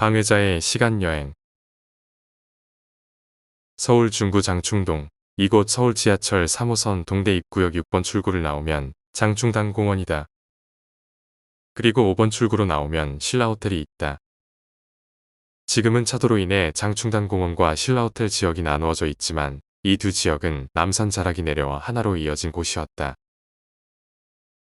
방해자의 시간여행. 서울 중구 장충동. 이곳 서울 지하철 3호선 동대 입구역 6번 출구를 나오면 장충당공원이다. 그리고 5번 출구로 나오면 신라호텔이 있다. 지금은 차도로 인해 장충당공원과 신라호텔 지역이 나누어져 있지만 이 두 지역은 남산 자락이 내려와 하나로 이어진 곳이었다.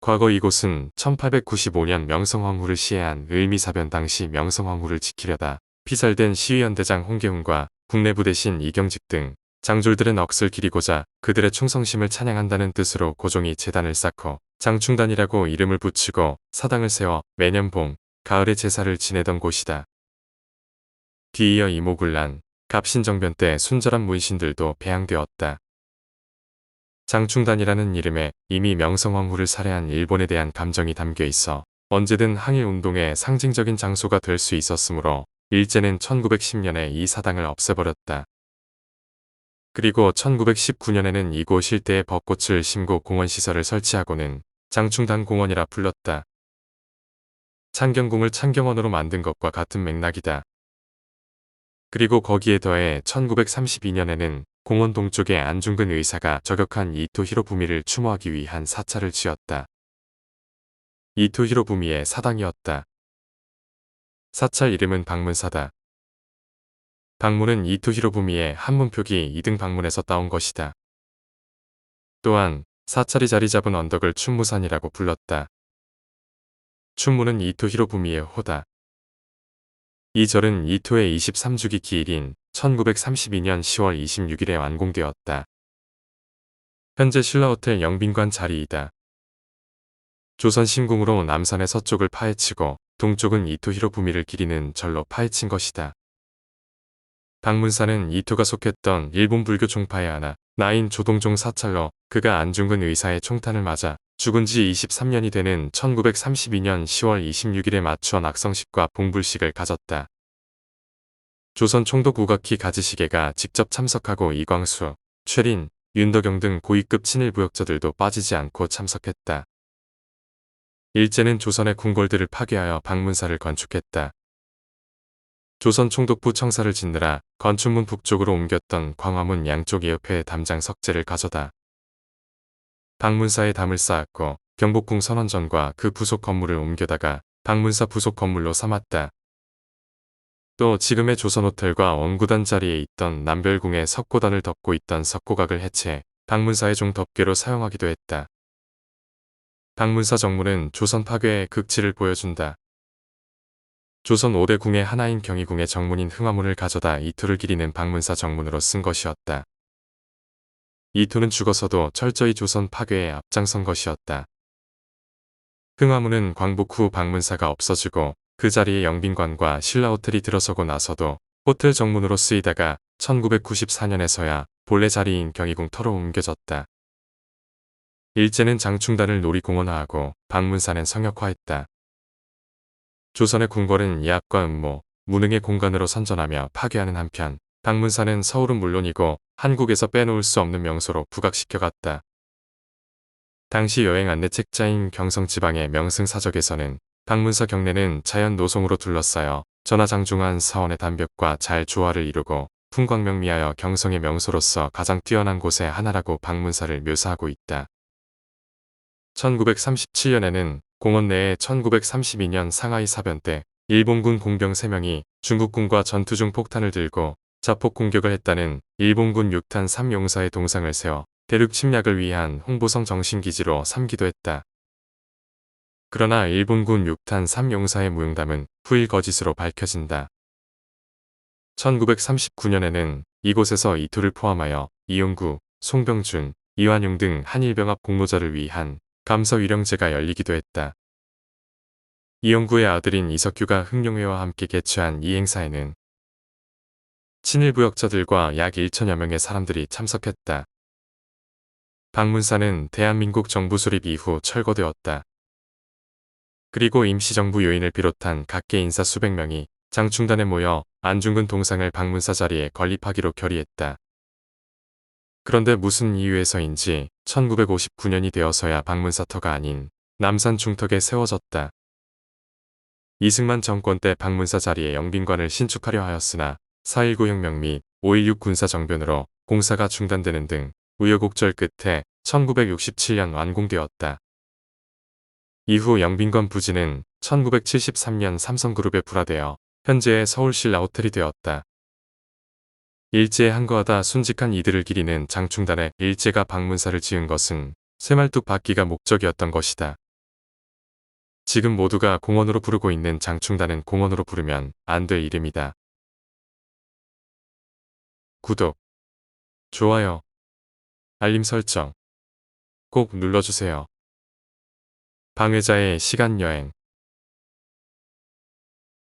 과거 이곳은 1895년 명성황후를 시해한 을미사변 당시 명성황후를 지키려다 피살된 시위연대장 홍계훈과 국내부 대신 이경직 등 장졸들의 넋을 기리고자 그들의 충성심을 찬양한다는 뜻으로 고종이 제단을 쌓고 장충단이라고 이름을 붙이고 사당을 세워 매년 봄, 가을에 제사를 지내던 곳이다. 뒤이어 이모군란, 갑신정변 때 순절한 문신들도 배양되었다. 장충단이라는 이름에 이미 명성황후를 살해한 일본에 대한 감정이 담겨 있어 언제든 항일운동의 상징적인 장소가 될 수 있었으므로 일제는 1910년에 이 사당을 없애버렸다. 그리고 1919년에는 이곳 일대에 벚꽃을 심고 공원시설을 설치하고는 장충당 공원이라 불렀다. 창경궁을 창경원으로 만든 것과 같은 맥락이다. 그리고 거기에 더해 1932년에는 공원 동쪽에 안중근 의사가 저격한 이토 히로부미를 추모하기 위한 사찰을 지었다. 이토 히로부미의 사당이었다. 사찰 이름은 방문사다. 방문은 이토 히로부미의 한문표기 2등 방문에서 따온 것이다. 또한 사찰이 자리 잡은 언덕을 춘무산이라고 불렀다. 춘무는 이토 히로부미의 호다. 이 절은 이토의 23주기 기일인 1932년 10월 26일에 완공되었다. 현재 신라호텔 영빈관 자리이다. 조선 신궁으로 남산의 서쪽을 파헤치고 동쪽은 이토 히로부미를 기리는 절로 파헤친 것이다. 방문사는 이토가 속했던 일본 불교 종파의 하나, 나인 조동종 사찰로 그가 안중근 의사의 총탄을 맞아 죽은 지 23년이 되는 1932년 10월 26일에 맞추어 낙성식과 봉불식을 가졌다. 조선 총독 우가키 가지시게가 직접 참석하고 이광수, 최린, 윤덕영 등 고위급 친일 부역자들도 빠지지 않고 참석했다. 일제는 조선의 궁궐들을 파괴하여 방문사를 건축했다. 조선 총독부 청사를 짓느라 건춘문 북쪽으로 옮겼던 광화문 양쪽 예협회의 담장 석재를 가져다 방문사에 담을 쌓았고 경복궁 선원전과 그 부속 건물을 옮겨다가 방문사 부속 건물로 삼았다. 또 지금의 조선호텔과 원구단 자리에 있던 남별궁의 석고단을 덮고 있던 석고각을 해체해 방문사의 종덮개로 사용하기도 했다. 방문사 정문은 조선 파괴의 극치를 보여준다. 조선 5대 궁의 하나인 경희궁의 정문인 흥화문을 가져다 이토를 기리는 방문사 정문으로 쓴 것이었다. 이토는 죽어서도 철저히 조선 파괴에 앞장선 것이었다. 흥화문은 광복 후 방문사가 없어지고 그 자리에 영빈관과 신라호텔이 들어서고 나서도 호텔 정문으로 쓰이다가 1994년에서야 본래 자리인 경희궁 터로 옮겨졌다. 일제는 장충단을 놀이공원화하고 방문사는 성역화했다. 조선의 궁궐은 예학과 음모, 무능의 공간으로 선전하며 파괴하는 한편 방문사는 서울은 물론이고 한국에서 빼놓을 수 없는 명소로 부각시켜갔다. 당시 여행 안내 책자인 경성지방의 명승사적에서는 방문사 경내는 자연 노송으로 둘러싸여 전하장중한 사원의 담벽과 잘 조화를 이루고 풍광명미하여 경성의 명소로서 가장 뛰어난 곳의 하나라고 방문사를 묘사하고 있다. 1937년에는 공원 내에 1932년 상하이 사변 때 일본군 공병 3명이 중국군과 전투 중 폭탄을 들고 자폭 공격을 했다는 일본군 6탄 3용사의 동상을 세워 대륙 침략을 위한 홍보성 정신기지로 삼기도 했다. 그러나 일본군 6탄 3용사의 무용담은 후일 거짓으로 밝혀진다. 1939년에는 이곳에서 이토를 포함하여 이용구, 송병준, 이완용 등 한일병합 공모자를 위한 감서위령제가 열리기도 했다. 이용구의 아들인 이석규가 흥룡회와 함께 개최한 이 행사에는 친일부역자들과 약 1천여 명의 사람들이 참석했다. 방문사는 대한민국 정부 수립 이후 철거되었다. 그리고 임시정부 요인을 비롯한 각계 인사 수백 명이 장충단에 모여 안중근 동상을 방문사 자리에 건립하기로 결의했다. 그런데 무슨 이유에서인지 1959년이 되어서야 방문사터가 아닌 남산 중턱에 세워졌다. 이승만 정권 때 방문사 자리에 영빈관을 신축하려 하였으나 4.19 혁명 및 5.16 군사정변으로 공사가 중단되는 등 우여곡절 끝에 1967년 완공되었다. 이후 영빈관 부지는 1973년 삼성그룹에 불화되어 현재의 서울시 라호텔이 되었다. 일제에 항거하다 순직한 이들을 기리는 장충단에 일제가 방문사를 지은 것은 쇠말뚝 받기가 목적이었던 것이다. 지금 모두가 공원으로 부르고 있는 장충단은 공원으로 부르면 안 될 이름이다. 구독, 좋아요, 알림 설정 꼭 눌러주세요. 방해자의 시간여행